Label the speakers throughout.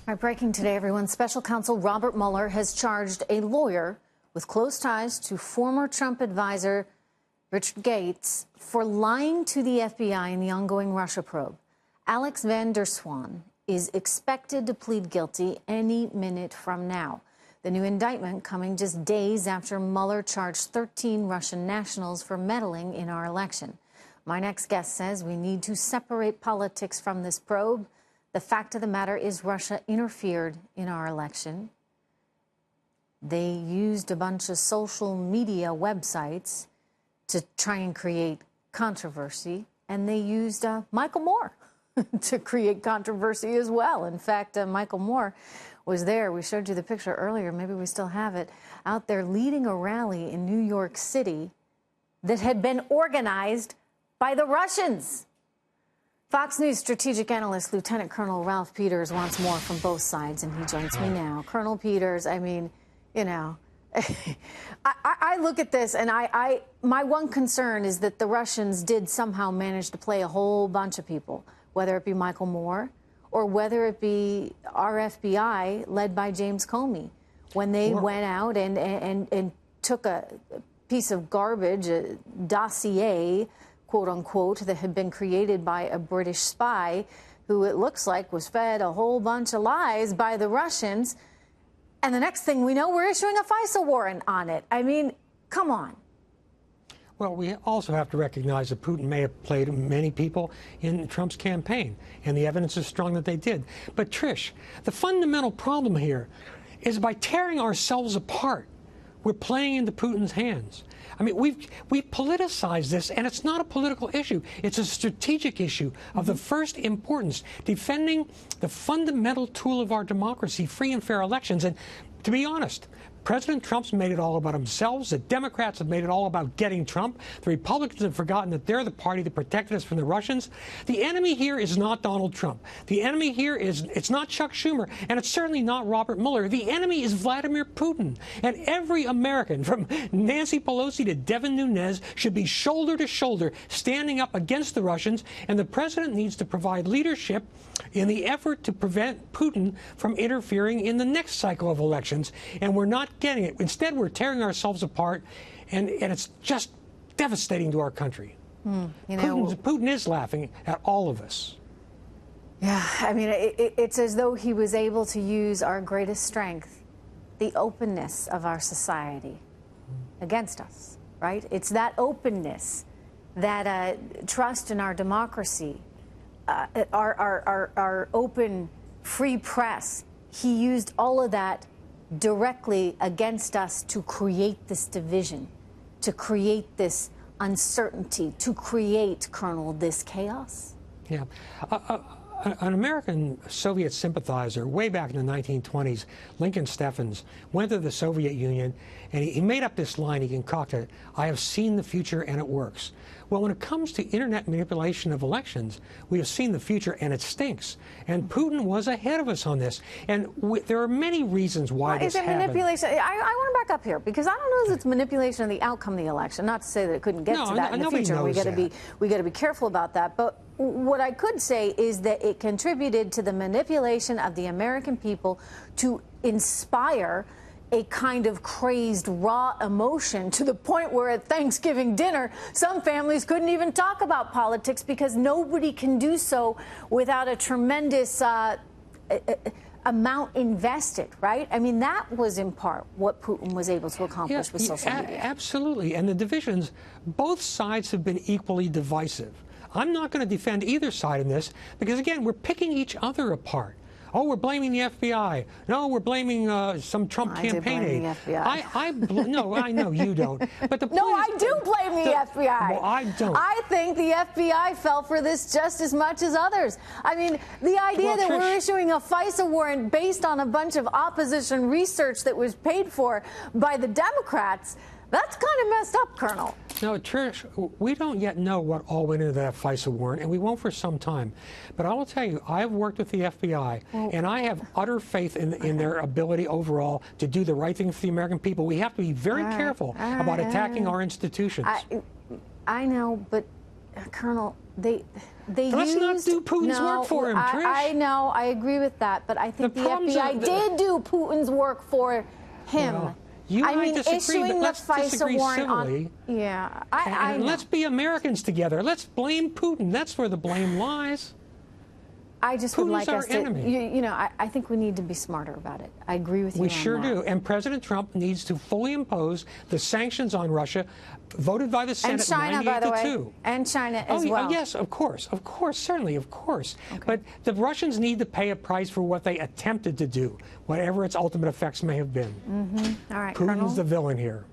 Speaker 1: All right, breaking today, everyone. Special counsel Robert Mueller has charged a lawyer with close ties to former Trump advisor Richard Gates for lying to the FBI in the ongoing Russia probe. Alex van der Zwaan is expected to plead guilty any minute from now. The new indictment coming just days after Mueller charged 13 Russian nationals for meddling in our election. My next guest says we need to separate politics from this probe. The fact of the matter is Russia interfered in our election. They used a bunch of social media websites to try and create controversy, and they used Michael Moore to create controversy as well. In fact, Michael Moore was there. We showed you the picture earlier. Maybe we still have it. Out there leading a rally in New York City that had been organized by the Russians. Fox News strategic analyst Lieutenant Colonel Ralph Peters wants more from both sides, and he joins me now. Colonel Peters, I mean, you know, I look at this, and my one concern is that the Russians did somehow manage to play a whole bunch of people, whether it be Michael Moore or whether it be our FBI led by James Comey, when they went out and took a piece of garbage, a dossier, quote unquote, that had been created by a British spy who it looks like was fed a whole bunch of lies by the Russians. And the next thing we know, we're issuing a FISA warrant on it. I mean, come on.
Speaker 2: Well, we also have to recognize that Putin may have played many people in Trump's campaign, and the evidence is strong that they did. But, Trish, the fundamental problem here is by tearing ourselves apart, we're playing into Putin's hands. I mean, we've politicized this, and it's not a political issue. It's a strategic issue of the first importance, defending the fundamental tool of our democracy, free and fair elections. And to be honest, President Trump's made it all about themselves. The Democrats have made it all about getting Trump. The Republicans have forgotten that they're the party that protected us from the Russians. The enemy here is not Donald Trump. The enemy here it's not Chuck Schumer, and it's certainly not Robert Mueller. The enemy is Vladimir Putin. And every American, from Nancy Pelosi to Devin Nunes, should be shoulder to shoulder standing up against the Russians. And the president needs to provide leadership in the effort to prevent Putin from interfering in the next cycle of elections. And we're not getting it. Instead, we're tearing ourselves apart, and it's just devastating to our country. You know, Putin is laughing at all of us.
Speaker 1: Yeah, I mean, it's as though he was able to use our greatest strength, the openness of our society, against us, right? It's that openness, that trust in our democracy, our open, free press. He used all of that directly against us to create this division, to create this uncertainty, to create, Colonel, this chaos?
Speaker 2: Yeah. An American Soviet sympathizer way back in the 1920s, Lincoln Steffens, went to the Soviet Union, and he made up this line he concocted: "I have seen the future and it works." Well, when it comes to internet manipulation of elections, we have seen the future and it stinks. And Putin was ahead of us on this. And there are many reasons why this happened. Is it
Speaker 1: manipulation? I want to back up here, because I don't know if it's manipulation of the outcome of the election. Not to say that it couldn't get to that in the future. We got to be careful about that. But what I could say is that it contributed to the manipulation of the American people to inspire a kind of crazed, raw emotion, to the point where at Thanksgiving dinner, some families couldn't even talk about politics because nobody can do so without a tremendous amount invested, right? I mean, that was in part what Putin was able to accomplish with social media.
Speaker 2: Absolutely. And the divisions, both sides have been equally divisive. I'm not going to defend either side in this because, again, we're picking each other apart. Oh, we're blaming the FBI. No, we're blaming some Trump campaign aid.
Speaker 1: I do blame the FBI.
Speaker 2: No, I know you don't. But the point
Speaker 1: no, I do blame the FBI.
Speaker 2: Well, I don't.
Speaker 1: I think the FBI fell for this just as much as others. I mean, the idea that we're issuing a FISA warrant based on a bunch of opposition research that was paid for by the Democrats, that's kind of messed up, Colonel.
Speaker 2: No, Trish, we don't yet know what all went into that FISA warrant, and we won't for some time. But I will tell you, I have worked with the FBI, and I have utter faith in their ability overall to do the right thing for the American people. We have to be very careful about attacking our institutions.
Speaker 1: I know, but Colonel, they
Speaker 2: Let's
Speaker 1: used,
Speaker 2: not do Putin's work for him, Trish.
Speaker 1: I know, I agree with that, but I think the FBI did do Putin's work for him.
Speaker 2: Well, you and I disagree,
Speaker 1: issuing
Speaker 2: but let's
Speaker 1: the FISA
Speaker 2: disagree
Speaker 1: warrant
Speaker 2: civilly.
Speaker 1: Yeah,
Speaker 2: And let's be Americans together. Let's blame Putin. That's where the blame lies.
Speaker 1: I just would like us to,
Speaker 2: enemy.
Speaker 1: you know, I think we need to be smarter about it. I agree with you on that.
Speaker 2: We sure do. And President Trump needs to fully impose the sanctions on Russia, voted by the Senate,
Speaker 1: and China,
Speaker 2: 98
Speaker 1: by the
Speaker 2: to
Speaker 1: way,
Speaker 2: 2.
Speaker 1: and China as well.
Speaker 2: Yes, of course, certainly, of course.
Speaker 1: Okay.
Speaker 2: But the Russians need to pay a price for what they attempted to do, whatever its ultimate effects may have been.
Speaker 1: All right,
Speaker 2: Putin's
Speaker 1: Colonel,
Speaker 2: the villain here.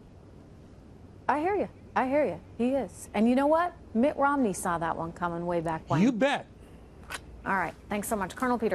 Speaker 1: I hear you. I hear you. He is. And you know what? Mitt Romney saw that one coming way back when.
Speaker 2: You bet.
Speaker 1: All right. Thanks so much, Colonel Peter.